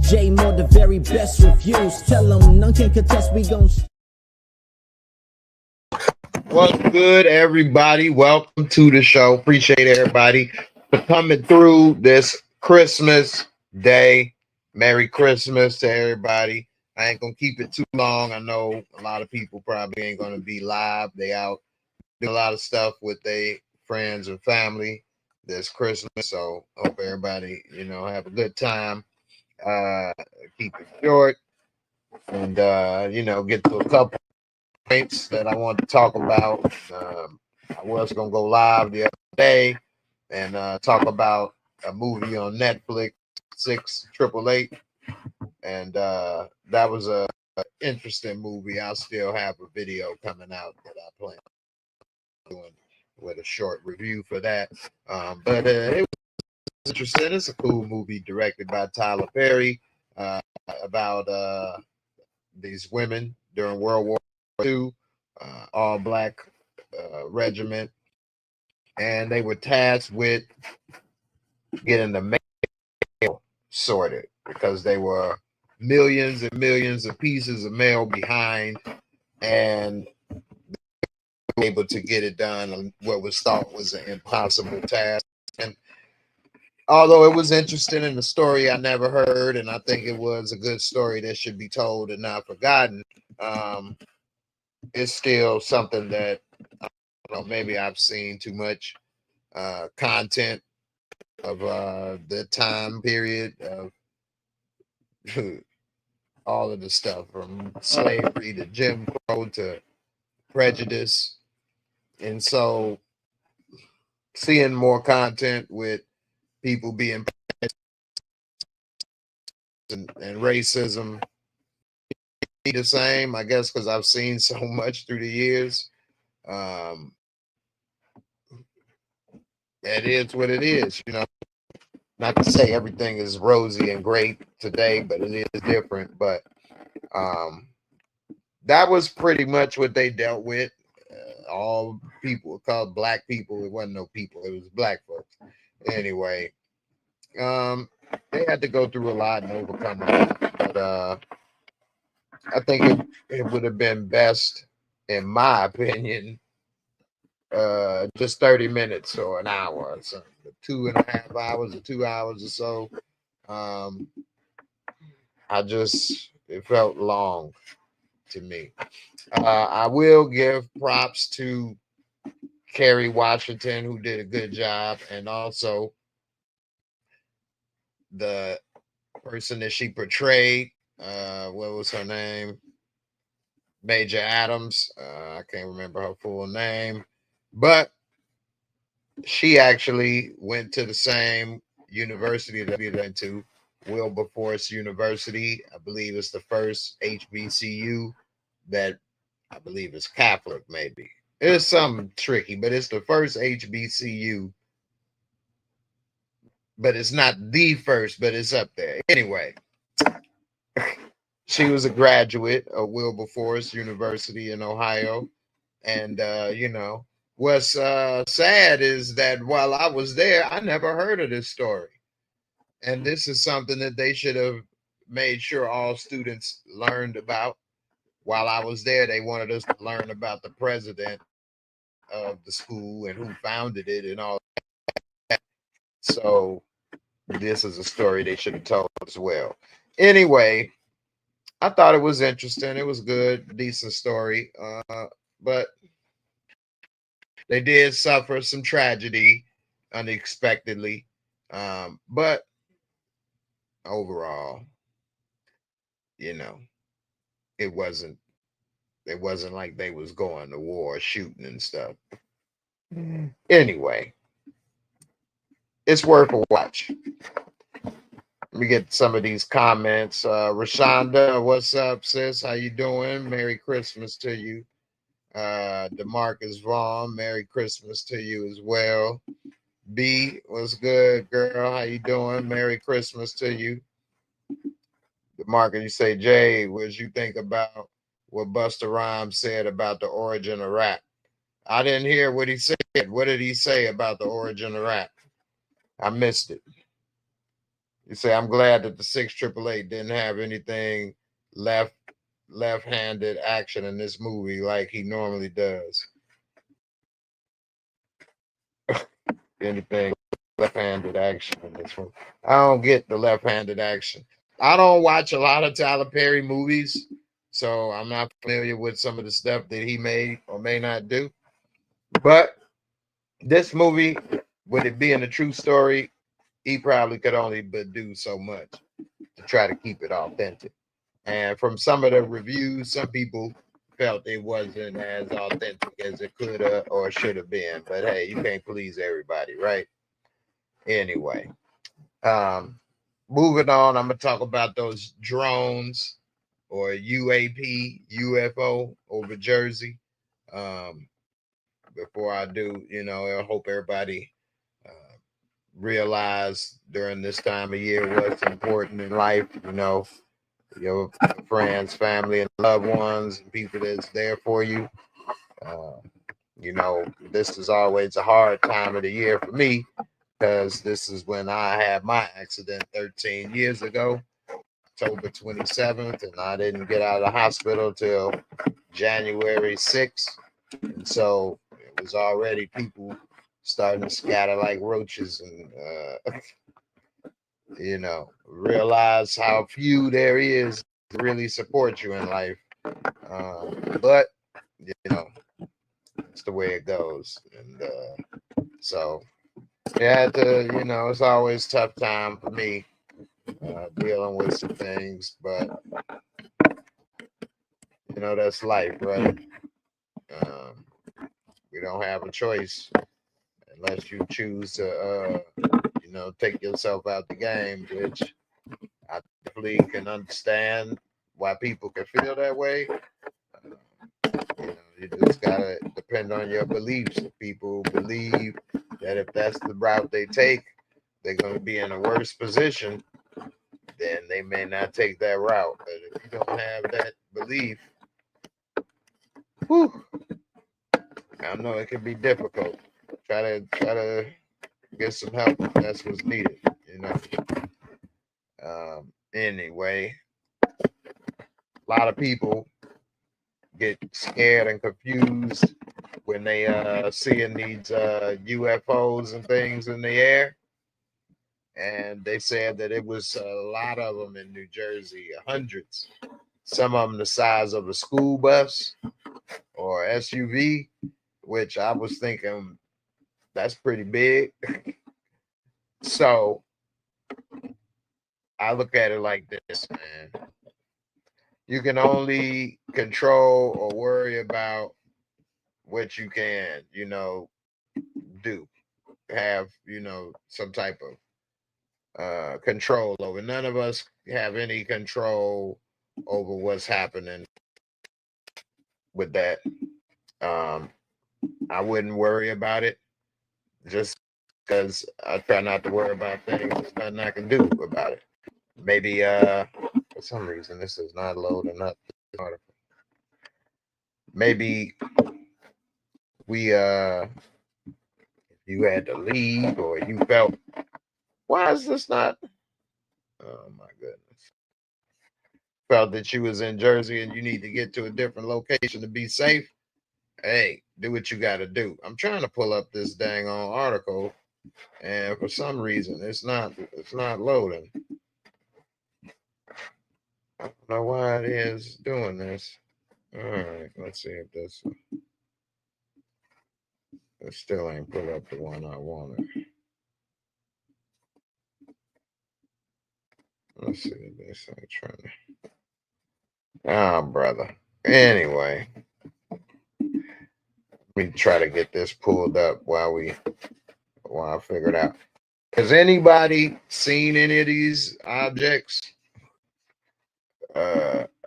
J Moore, the very best reviews. Tell them none can contest, we gon' What's good, everybody? Welcome to the show. Appreciate everybody for coming through this Christmas day. Merry Christmas to everybody. I ain't gonna keep it too long. I know a lot of people probably ain't gonna be live. They out doing a lot of stuff with their friends and family this Christmas. So hope everybody, have a good time. Keep it short and get to a couple points that I want to talk about. I was gonna go live the other day and talk about a movie on Netflix, 6888, and that was a interesting movie. I'll still have a video coming out that I plan on doing with a short review for that. But it was interesting. It's a cool movie directed by Tyler Perry about these women during World War II, all black regiment, and they were tasked with getting the mail sorted because they were millions and millions of pieces of mail behind, and they were able to get it done on what was thought was an impossible task. And although it was interesting in the story I never heard, and I think it was a good story that should be told and not forgotten, it's still something that I don't know, maybe I've seen too much content of the time period of all of the stuff from slavery to Jim Crow to prejudice. And so seeing more content with people being and racism be the same, I guess, because I've seen so much through the years. It is what it is, Not to say everything is rosy and great today, but it is different. But that was pretty much what they dealt with. All people called black people. It wasn't no people. It was black folks. Anyway, they had to go through a lot and overcome a lot. But I think it would have been best, in my opinion, just 30 minutes or an hour or something, 2.5 hours or 2 hours or so. It felt long to me. I will give props to Kerry Washington, who did a good job, and also the person that she portrayed. What was her name? Major Adams. I can't remember her full name, but she actually went to the same university that we went to, Wilberforce University. I believe it's the first HBCU that I believe is Catholic, maybe. It's something tricky, but it's the first HBCU. But it's not the first, but it's up there. Anyway, she was a graduate of Wilberforce University in Ohio. And, what's sad is that while I was there, I never heard of this story. And this is something that they should have made sure all students learned about. While I was there, they wanted us to learn about the president of the school and who founded it and all that. So this is a story they should have told as well. Anyway, I thought it was interesting. It was good, decent story. But they did suffer some tragedy unexpectedly. But overall, it wasn't like they was going to war shooting and stuff. Anyway, it's worth a watch. Let me get some of these comments. Rashonda, what's up, sis? How you doing? Merry Christmas to you. DeMarcus Vaughn, Merry Christmas to you as well. B, what's good, girl? How you doing? Merry Christmas to you. DeMarcus, you say, Jay, what did you think about what Busta Rhymes said about the origin of rap? I didn't hear what he said. What did he say about the origin of rap? I missed it. You say, I'm glad that the 6888 didn't have anything left-handed action in this movie like he normally does. Anything left-handed action in this one. I don't get the left-handed action. I don't watch a lot of Tyler Perry movies, so I'm not familiar with some of the stuff that he may or may not do. But this movie, with it being a true story, he probably could only but do so much to try to keep it authentic. And from some of the reviews, some people felt it wasn't as authentic as it could have or should have been. But hey, you can't please everybody, right? Anyway, moving on, I'm gonna talk about those drones or UAP, UFO over Jersey. Before I do, I hope everybody realize during this time of year what's important in life. Your friends, family, and loved ones, and people that's there for you. This is always a hard time of the year for me because this is when I had my accident 13 years ago, October 27th, and I didn't get out of the hospital till January 6th. And so it was already people starting to scatter like roaches and, realize how few there is to really support you in life. But, it's the way it goes. And so, yeah, it's always tough time for me dealing with some things, but, that's life, right? We don't have a choice unless you choose to, take yourself out the game, which I definitely can understand why people can feel that way. You just gotta depend on your beliefs. If people believe that if that's the route they take, they're gonna be in a worse position, then they may not take that route. But if you don't have that belief, whew, I know it can be difficult. Try to get some help if that's what's needed. Anyway, a lot of people get scared and confused when they seeing these UFOs and things in the air. And they said that it was a lot of them in New Jersey, hundreds. Some of them the size of a school bus or SUV, which I was thinking that's pretty big. So I look at it like this, man. You can only control or worry about what you can, do, have, some type of control over. None of us have any control over what's happening with that. I wouldn't worry about it just because I try not to worry about things. There's nothing I can do about it. Maybe for some reason this is not loading up. Maybe we if you had to leave or you felt, why is this not, oh my goodness, felt that you was in Jersey and you need to get to a different location to be safe, hey, do what you got to do. I'm trying to pull up this dang on article, and for some reason it's not loading. I don't know why it is doing this. All right, let's see if this. It still ain't put up the one I wanted. Let's see if this ain't trying to. Ah, brother. Anyway, let me try to get this pulled up while I figure it out. Has anybody seen any of these objects?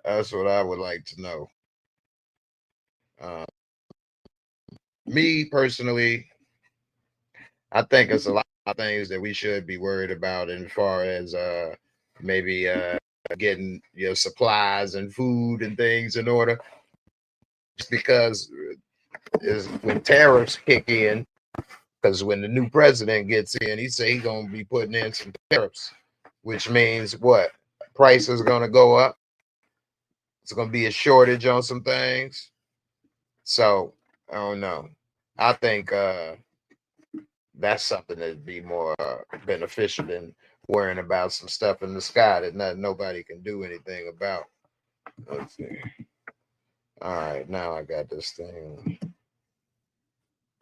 That's what I would like to know. Me personally, I think it's a lot of things that we should be worried about as far as maybe getting your supplies and food and things in order. Just because is when tariffs kick in, because when the new president gets in, he say he's gonna be putting in some tariffs. which means what? Price is going to go up. It's going to be a shortage on some things. So I don't know. I think that's something that'd be more beneficial than worrying about some stuff in the sky that nobody can do anything about. Let's see. All right, now I got this thing.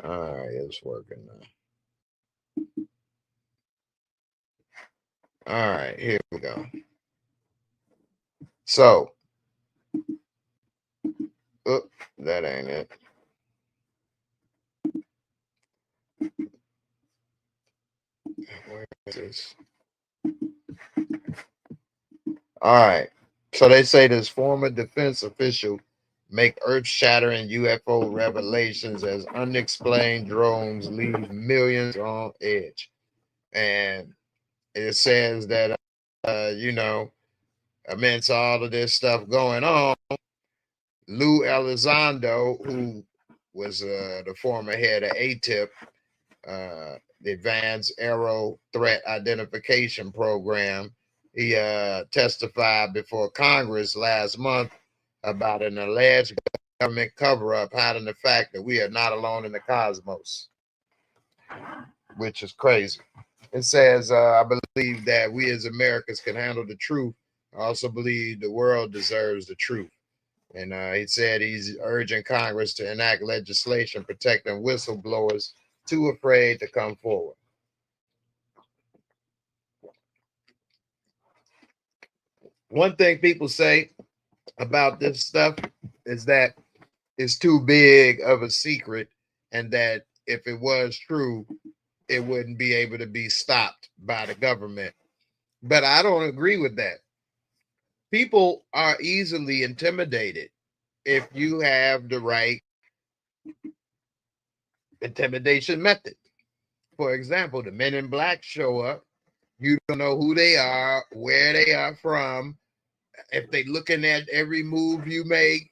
All right, it's working now. All right, here we go. So, that ain't it. Where is this? All right. So they say this former defense official make earth-shattering UFO revelations as unexplained drones leave millions on edge. And it says that, amidst all of this stuff going on, Lou Elizondo, who was the former head of ATIP, the Advanced Aero Threat Identification Program, he testified before Congress last month about an alleged government cover-up hiding the fact that we are not alone in the cosmos, which is crazy. It says, I believe that we as Americans can handle the truth. I also believe the world deserves the truth. And he said he's urging Congress to enact legislation protecting whistleblowers too afraid to come forward. One thing people say about this stuff is that it's too big of a secret, and that if it was true, it wouldn't be able to be stopped by the government. But I don't agree with that. People are easily intimidated if you have the right intimidation method. For example, the Men in Black show up. You don't know who they are, where they are from, if they looking at every move you make.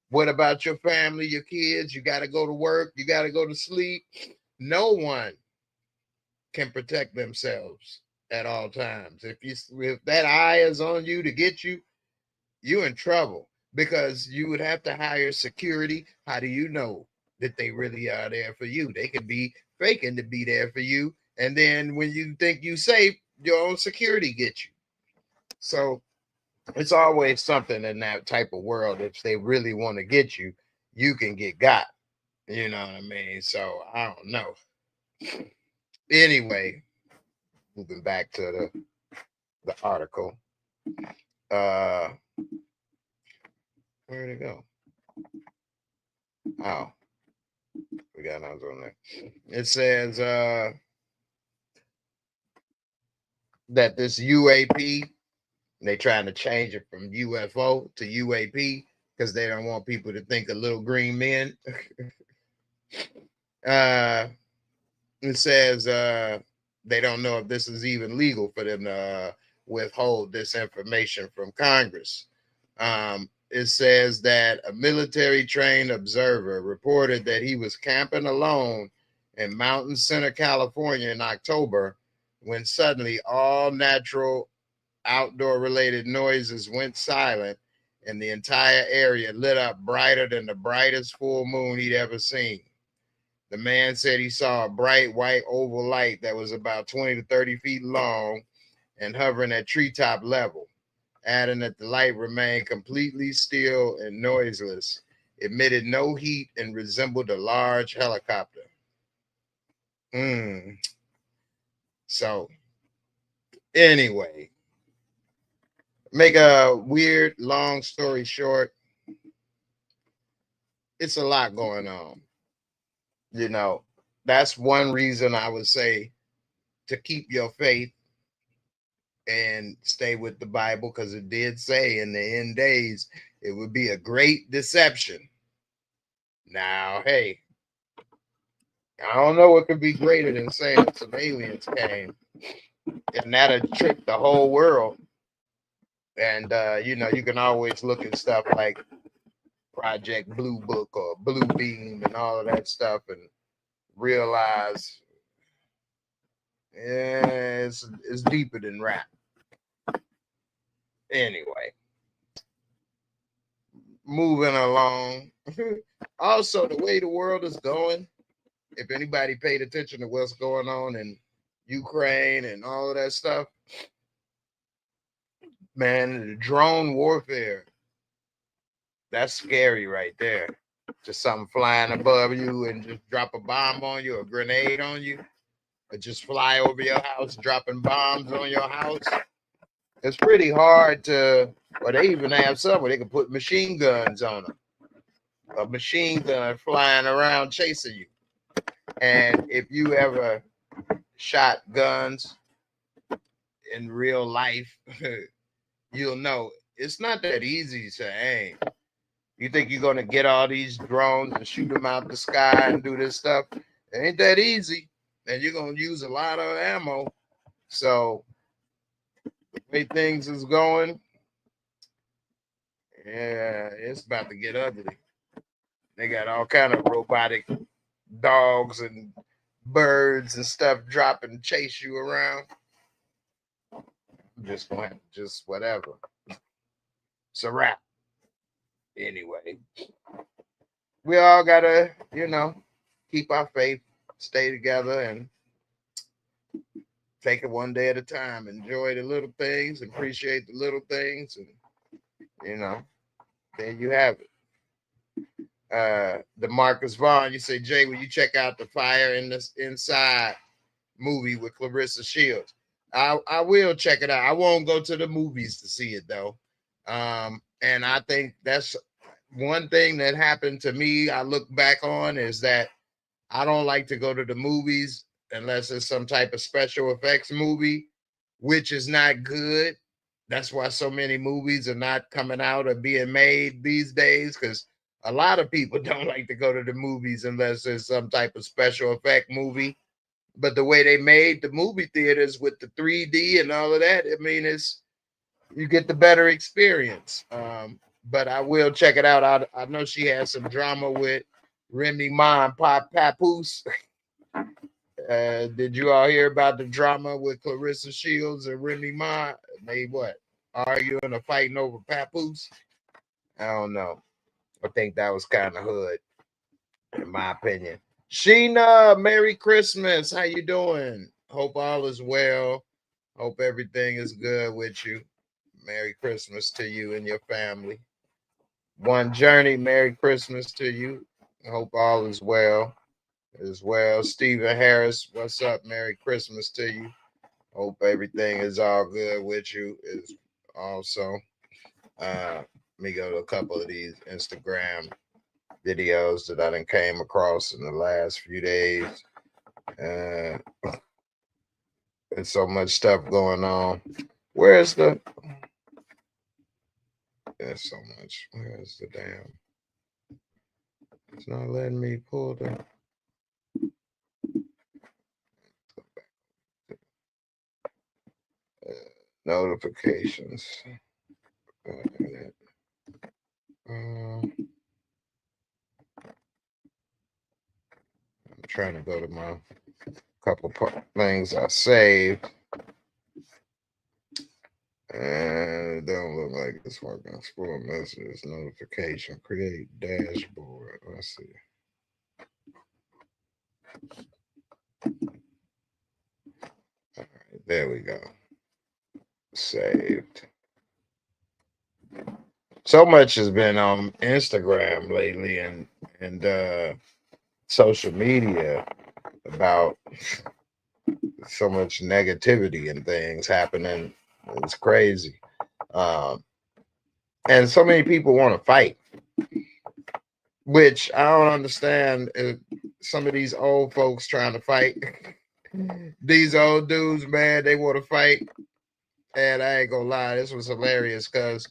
What about your family, your kids? You got to go to work. You got to go to sleep. No one can protect themselves at all times. If that eye is on you to get you, you're in trouble, because you would have to hire security. How do you know that they really are there for you? They could be faking to be there for you, and then when you think you safe, your own security gets you. So it's always something in that type of world. If they really want to get you, you can get got. You know what I mean? So I don't know. Anyway, moving back to the article. Where'd it go? Oh, we got another on there. It says that this UAP, they trying to change it from UFO to UAP because they don't want people to think of little green men. It says they don't know if this is even legal for them to withhold this information from Congress. It says that a military trained observer reported that he was camping alone in Mountain Center, California in October, when suddenly all natural outdoor related noises went silent and the entire area lit up brighter than the brightest full moon he'd ever seen. The man said he saw a bright white oval light that was about 20 to 30 feet long and hovering at treetop level, adding that the light remained completely still and noiseless, emitted no heat, and resembled a large helicopter. So, anyway, make a weird, long story short, it's a lot going on. You know, that's one reason I would say to keep your faith and stay with the Bible, because it did say in the end days it would be a great deception. Now, hey, I don't know what could be greater than saying some aliens came and that'll trick the whole world. And you can always look at stuff like Project Blue Book or Blue Beam and all of that stuff and realize Yeah, it's deeper than rap. Anyway, moving along. Also, the way the world is going, if anybody paid attention to what's going on in Ukraine and all of that stuff, man, the drone warfare, that's scary right there. Just something flying above you and just drop a bomb on you, a grenade on you, or just fly over your house, dropping bombs on your house. It's pretty hard to, or they even have some where they can put machine guns on them. A machine gun flying around chasing you. And if you ever shot guns in real life, you'll know it's not that easy to aim. You think you're going to get all these drones and shoot them out the sky and do this stuff? It ain't that easy. And you're going to use a lot of ammo. So the way things is going, yeah, it's about to get ugly. They got all kind of robotic dogs and birds and stuff drop and chase you around. I'm just going to have to just whatever. It's a wrap. Anyway, we all got to, keep our faith, stay together, and take it one day at a time. Enjoy the little things, appreciate the little things, and, there you have it. The Marcus Vaughn, you say, Jay, will you check out the Fire in the Inside movie with Clarissa Shields? I will check it out. I won't go to the movies to see it though. And I think that's one thing that happened to me. I look back on is that I don't like to go to the movies unless it's some type of special effects movie, which is not good. That's why so many movies are not coming out or being made these days, because a lot of people don't like to go to the movies unless it's some type of special effect movie. But the way they made the movie theaters with the 3D and all of that, I mean, you get the better experience. But I will check it out. I know she has some drama with Remy Ma and Papoose. Did you all hear about the drama with Clarissa Shields and Remy Ma? They what? Arguing or fighting over Papoose? I don't know. I think that was kind of hood, in my opinion. Sheena, Merry Christmas. How you doing? Hope all is well. Hope everything is good with you. Merry Christmas to you and your family. One Journey, Merry Christmas to you. Hope all is well as well. Stephen Harris, what's up? Merry Christmas to you. Hope everything is all good with you. Is also let me go to a couple of these Instagram videos that I done came across in the last few days. There's so much stuff going on. There's so much. Where's the damn? It's not letting me pull the notifications. I'm trying to go to my couple things I saved. And it don't look like it's working. Explore messages, notification, create dashboard. Let's see. All right, there we go. Saved. So much has been on Instagram lately and social media about so much negativity and things happening. It's crazy. And so many people want to fight, which I don't understand. Some of these old folks trying to fight. These old dudes, man, they want to fight. And I ain't gonna lie, this was hilarious because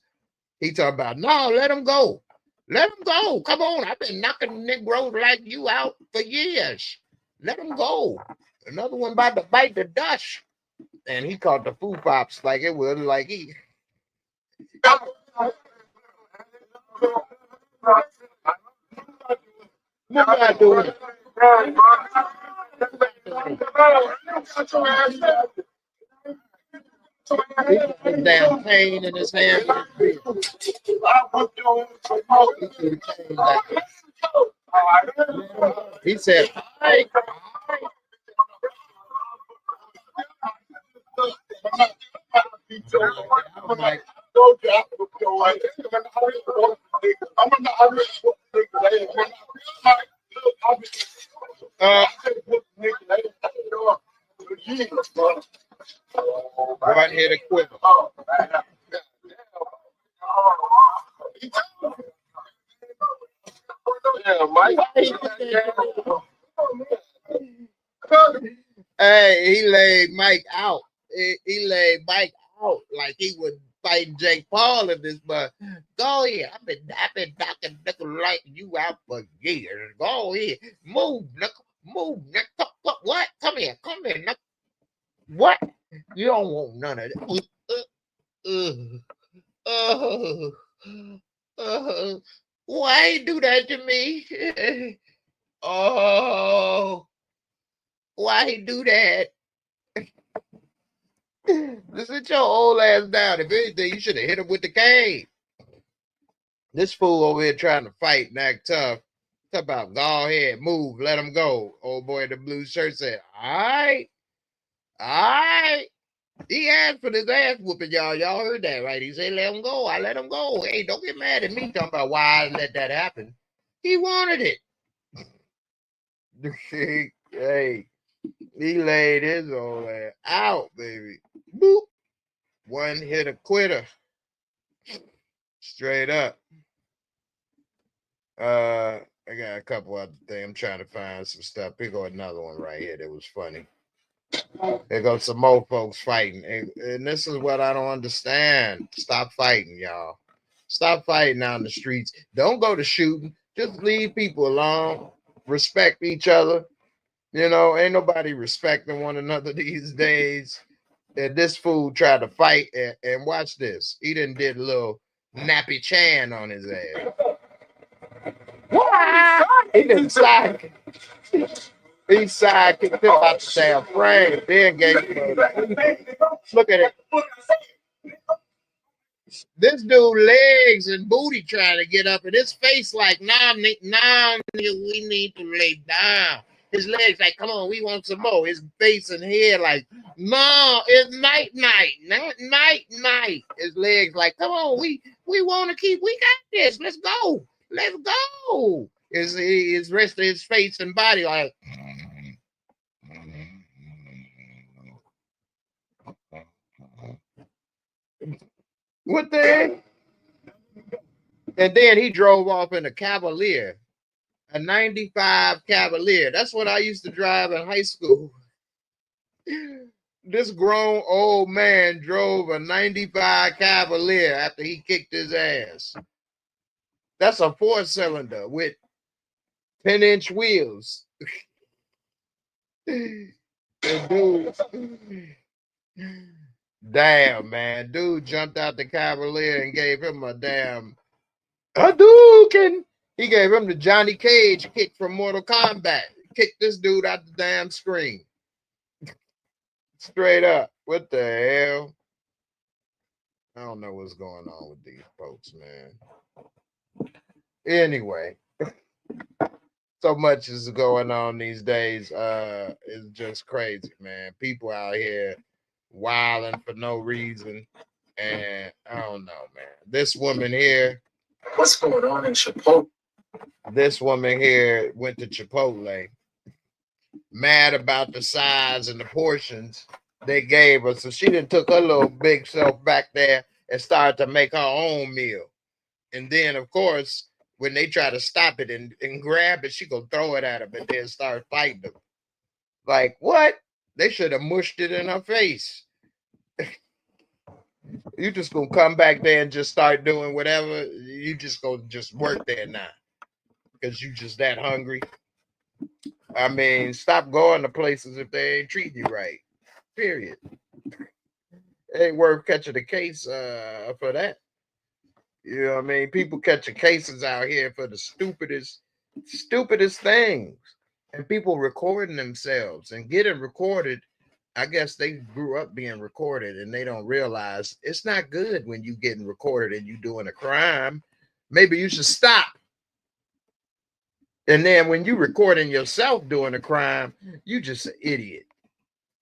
he talking about, no, let him go. Let him go. Come on. I've been knocking Negroes like you out for years. Let him go. Another one about to bite the dust. And he called the foo pops like it was like he. What am I doing? Damn pain in his hand. He said, "Hi." I'm like, right here to quit. Hey, he laid Mike out. He laid Mike out like he would fight Jake Paul in this, but go ahead. I've been knocking nickel like you out for years. Go ahead. Move, nickel. Move, nickel. What? Come here, nickel. What? You don't want none of that. Why you do that to me? Oh, why he do that? Just sit your old ass down. If anything, you should have hit him with the cane. This fool over here trying to fight and act tough. Talk about, go ahead, move, let him go. Old boy in the blue shirt said, all right. He asked for this ass whooping, y'all. Y'all heard that, right? He said, let him go. I let him go. Hey, don't get mad at me talking about why I let that happen. He wanted it. Hey, he laid his old ass out, baby. Boop. One hit a quitter. Straight up. I got a couple other things. I'm trying to find some stuff. Pick on another one right here that was funny. There goes some more folks fighting. And this is what I don't understand. Stop fighting, y'all. Stop fighting out in the streets. Don't go to shooting. Just leave people alone. Respect each other. You know, ain't nobody respecting one another these days. And this fool tried to fight and watch this. He done did a little nappy chan on his ass. He didn't side. He sidekicked him out the damn frame. Then gave him look at it. This dude legs and booty trying to get up, and his face like, nah, nigga, we need to lay down. His legs like, come on, we want some more. His face and head like, no, it's night, not night. His legs like, come on, we want to keep, we got this. Let's go. His rest of his face and body like, what the heck? And then he drove off in a Cavalier, a 95 Cavalier. That's what I used to drive in high school. This grown old man drove a 95 Cavalier after he kicked his ass. That's a 4-cylinder with 10-inch wheels. Dude, damn, man. Dude jumped out the Cavalier and gave him a damn Hadouken. He gave him the Johnny Cage kick from Mortal Kombat. Kicked this dude out the damn screen. Straight up. What the hell? I don't know what's going on with these folks, man. Anyway, so much is going on these days. It's just crazy, man. People out here wilding for no reason. And I don't know, man. This woman here. What's going on in Chipotle? This woman here went to Chipotle, mad about the size and the portions they gave her. So she done took her little big self back there and started to make her own meal. And then, of course, when they try to stop it and grab it, she gonna throw it at them and then start fighting them. Like, what? They should have mushed it in her face. You just gonna come back there and just start doing whatever. You just gonna just work there now because you just that hungry. I mean, stop going to places if they ain't treating you right. Period. It ain't worth catching a case for that. You know what I mean? People catching cases out here for the stupidest things. and people recording themselves and getting recorded. I guess they grew up being recorded and they don't realize it's not good when you getting recorded and you doing a crime. Maybe you should stop. And then when you recording yourself doing a crime, you just an idiot.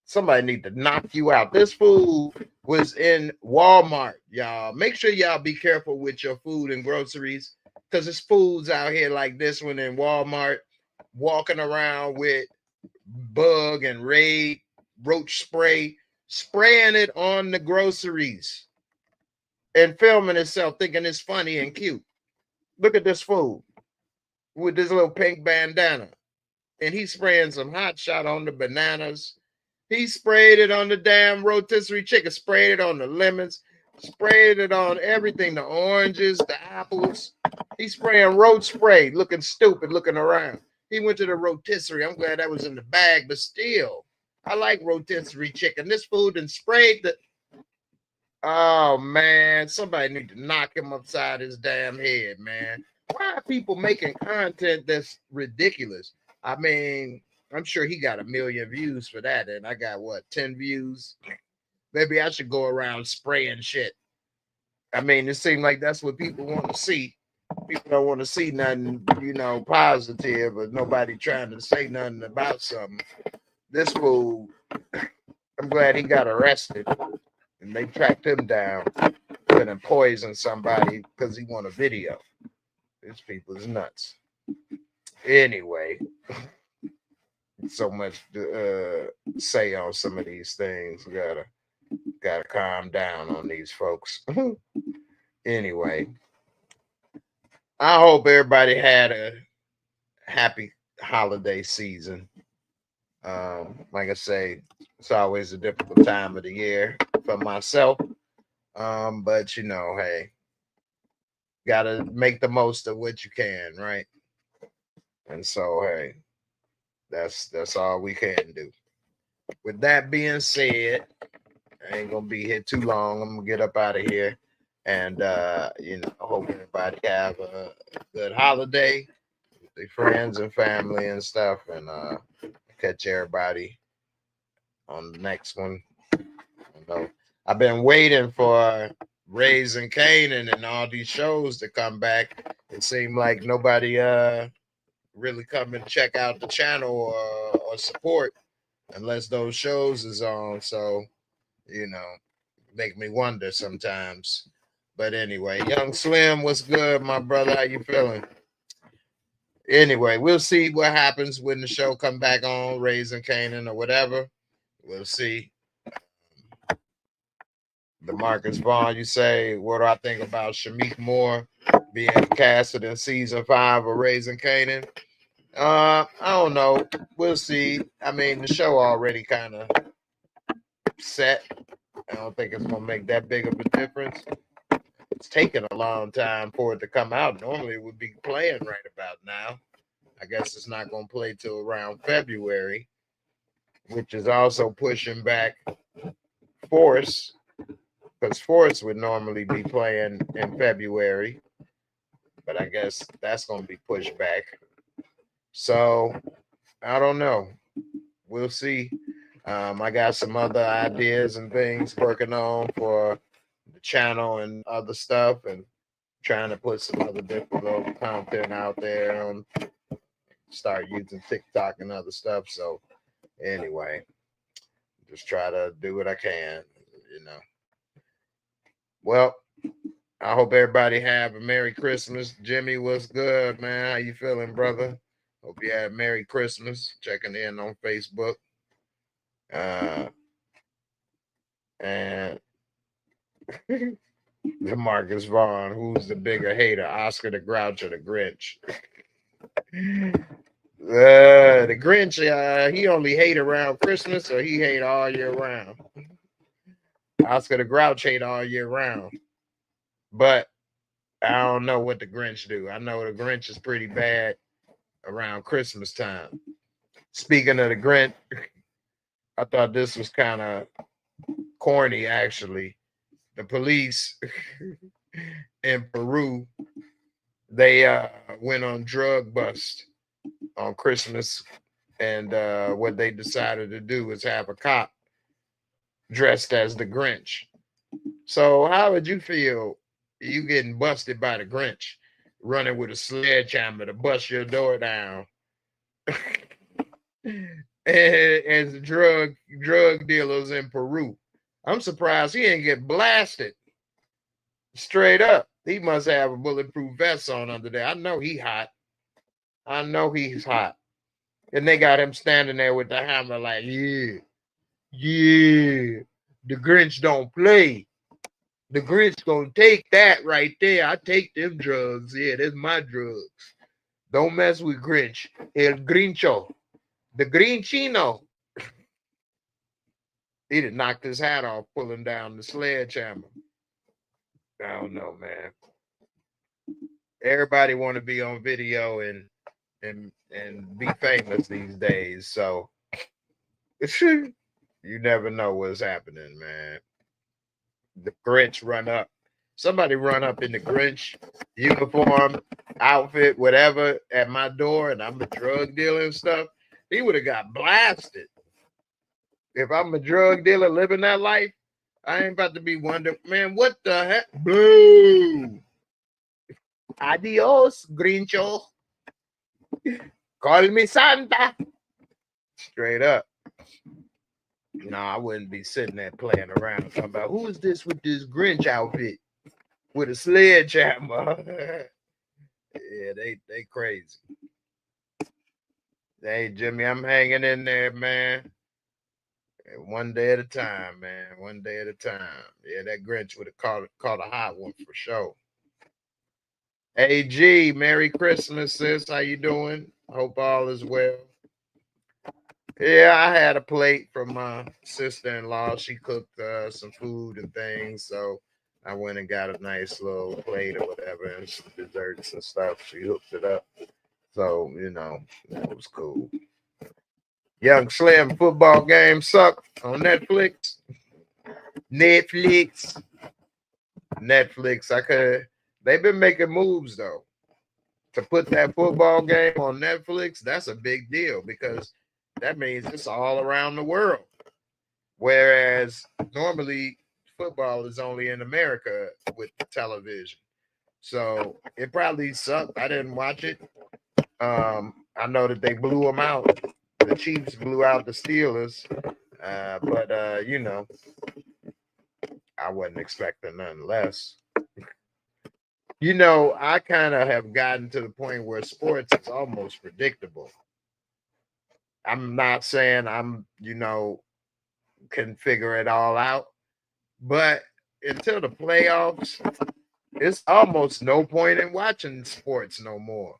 Somebody need to knock you out. This food was in Walmart, y'all. Make sure y'all be careful with your food and groceries, because there's foods out here like this one in Walmart walking around with bug and raid roach spray, spraying it on the groceries and filming itself thinking it's funny and cute. Look at this food with this little pink bandana. And he's spraying some hot shot on the bananas. He sprayed it on the damn rotisserie chicken, sprayed it on the lemons, sprayed it on everything, the oranges, the apples. He's spraying roach spray, looking stupid, looking around. He went to the rotisserie. I'm glad that was in the bag, but still, I like rotisserie chicken. This food and sprayed the. Oh, man, somebody need to knock him upside his damn head, man. Why are people making content that's ridiculous? I mean, I'm sure he got 1 million views for that, and I got, what, 10 views? Maybe I should go around spraying shit. I mean, it seems like that's what people want to see. People don't want to see nothing, positive, or nobody trying to say nothing about something. This fool, I'm glad he got arrested, and they tracked him down and poisoned somebody because he want a video. These people is nuts. Anyway, so much to say on some of these things. Gotta calm down on these folks. Anyway, I hope everybody had a happy holiday season. Like I say, it's always a difficult time of the year for myself. But hey, gotta make the most of what you can, right? And so, hey, that's all we can do. With that being said, I ain't gonna be here too long. I'm gonna get up out of here, and I hope everybody have a good holiday with their friends and family and stuff, and catch everybody on the next one. I've been waiting for Raising Canaan and all these shows to come back. It seemed like nobody really come and check out the channel or support unless those shows is on. So, make me wonder sometimes. But anyway, Young Slim, what's good, my brother? How you feeling? Anyway, we'll see what happens when the show come back on, Raising Canaan or whatever. We'll see. The Marcus Vaughn, you say, what do I think about Shamik Moore being casted in season 5 of Raising Canaan? I don't know. We'll see. I mean, the show already kind of set. I don't think it's gonna make that big of a difference. It's taken a long time for it to come out. Normally it would be playing right about now. I guess it's not gonna play till around February, which is also pushing back Force, because Force would normally be playing in February, but I guess that's gonna be pushed back. So I don't know. We'll see. I got some other ideas and things working on for the channel and other stuff, and trying to put some other different little content out there and start using TikTok and other stuff. So anyway, just try to do what I can, Well, I hope everybody have a Merry Christmas. Jimmy, what's good, man? How you feeling, brother? Hope you had a Merry Christmas. Checking in on Facebook. And the Marcus Vaughn, who's the bigger hater, Oscar the Grouch or the Grinch? The Grinch, he only hate around Christmas, or he hate all year round. Oscar the Grouch hate all year round. But I don't know what the Grinch do. I know the Grinch is pretty bad around Christmas time. Speaking of the Grinch, I thought this was kind of corny, actually. The police in Peru, they went on drug bust on Christmas And what they decided to do was have a cop dressed as the Grinch. So how would you feel you getting busted by the Grinch running with a sledgehammer to bust your door down? As drug dealers in Peru. I'm surprised he didn't get blasted. Straight up. He must have a bulletproof vest on under there. I know he hot. I know he's hot. And they got him standing there with the hammer like, yeah, the Grinch don't play. The Grinch gonna take that right there. I take them drugs. Yeah, that's my drugs. Don't mess with Grinch. El Grincho. The Grinchino. He done knocked his hat off pulling down the sledgehammer. I don't know, man. Everybody want to be on video and be famous these days. So you never know what's happening, man. The Grinch run up. Somebody run up in the Grinch uniform, outfit, whatever, at my door, and I'm a drug dealer and stuff. He would have got blasted. If I'm a drug dealer living that life, I ain't about to be wondering, man, what the heck? Boo! Adios, Grincho. Call me Santa. Straight up. No, I wouldn't be sitting there playing around talking about who is this with this Grinch outfit with a sledgehammer. Yeah, they crazy. Hey, Jimmy, I'm hanging in there, man. One day at a time, man. One day at a time. Yeah, that Grinch would have caught a hot one for sure. Hey, G, Merry Christmas, sis. How you doing? Hope all is well. Yeah, I had a plate from my sister-in-law. She cooked some food and things, so I went and got a nice little plate or whatever and some desserts and stuff. She hooked it up. So, you know, that was cool. Young Slim football game suck on Netflix. Netflix. They've been making moves though. To put that football game on Netflix, that's a big deal because that means it's all around the world. Whereas normally football is only in America with television. So it probably sucked. I didn't watch it. I know that they blew them out. The Chiefs blew out the Steelers. But you know, I wasn't expecting nothing less. You know, I kind of have gotten to the point where sports is almost predictable. I'm not saying I'm, you know, can figure it all out, but until the playoffs, it's almost no point in watching sports no more.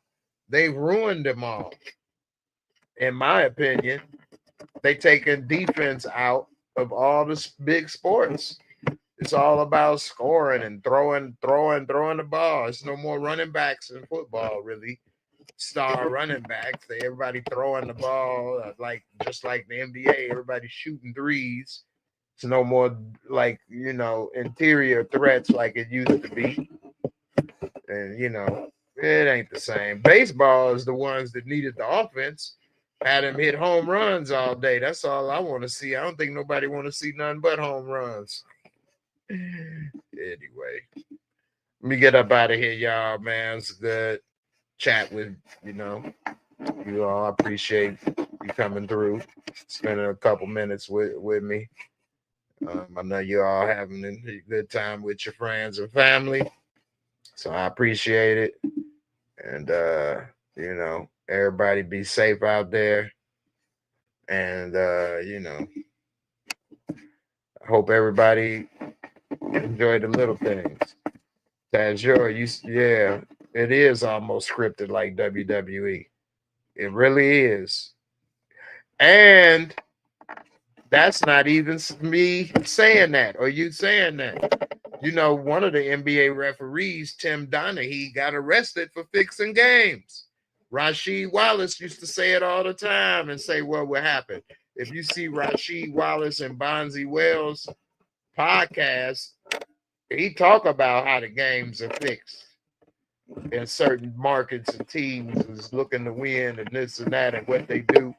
They've ruined them all. In my opinion, they taken defense out of all the big sports. It's all about scoring and throwing the ball. It's no more running backs in football, really. Star running backs. Everybody throwing the ball like just like the NBA. Everybody shooting threes. It's no more like, you know, interior threats like it used to be. And, you know, it ain't the same. Baseball is the ones that needed the offense. Had him hit home runs all day. That's all I want to see. I don't think nobody want to see nothing but home runs. Anyway, let me get up out of here, y'all, man. It's good chat with, you know, you all. I appreciate you coming through, spending a couple minutes with me. I know you all having a good time with your friends and family, so I appreciate it. And you know, everybody be safe out there. And you know, I hope everybody enjoy the little things. Yeah, it is almost scripted like WWE. It really is. And that's not even me saying that or you saying that. You know, one of the NBA referees, Tim Donaghy, got arrested for fixing games. Rasheed Wallace used to say it all the time and say what would happen. If you see Rasheed Wallace and Bonzi Wells podcast, he talk about how the games are fixed in certain markets and teams is looking to win and this and that and what they do.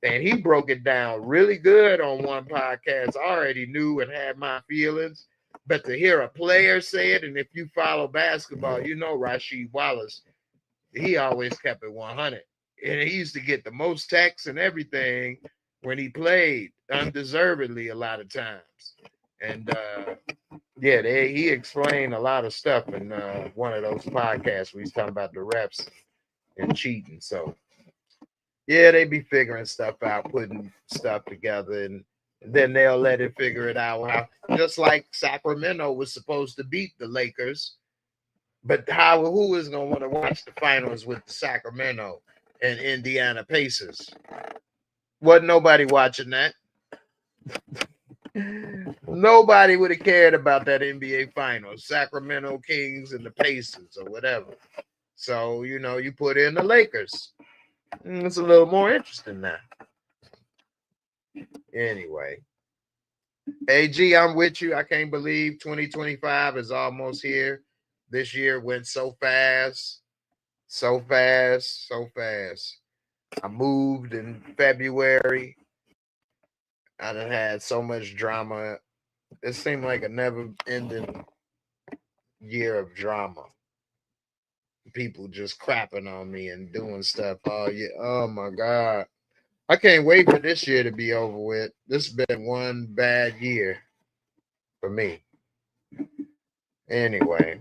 And he broke it down really good on one podcast. I already knew and had my feelings, but to hear a player say it, and if you follow basketball, you know Rasheed Wallace, he always kept it 100. And he used to get the most texts and everything when he played, undeservedly a lot of times. And yeah, he explained a lot of stuff in one of those podcasts where he's talking about the reps and cheating. So yeah, they be figuring stuff out, putting stuff together, and then they'll let it figure it out. How, just like Sacramento was supposed to beat the Lakers, but who is gonna want to watch the finals with Sacramento and Indiana Pacers? Wasn't nobody watching that. Nobody would have cared about that NBA finals, Sacramento Kings and the Pacers or whatever. So, you know, you put in the Lakers. It's a little more interesting now. Anyway, AG, I'm with you. I can't believe 2025 is almost here. This year went so fast, so fast, so fast. I moved in February. I done had so much drama. It seemed like a never-ending year of drama. People just crapping on me and doing stuff. Oh yeah. Oh my God. I can't wait for this year to be over with. This has been one bad year for me. Anyway,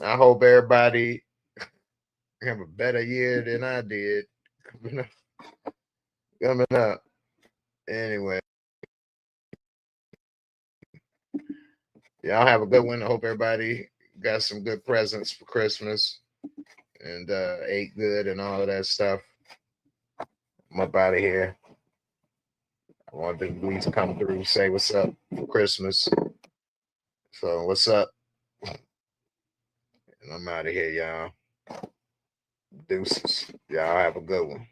I hope everybody have a better year than I did coming up. Anyway, y'all have a good one. I hope everybody got some good presents for Christmas and ate good and all of that stuff. I'm up out of here. I want to at least come through and say what's up for Christmas. So what's up? And I'm out of here, y'all. Deuces. Y'all have a good one.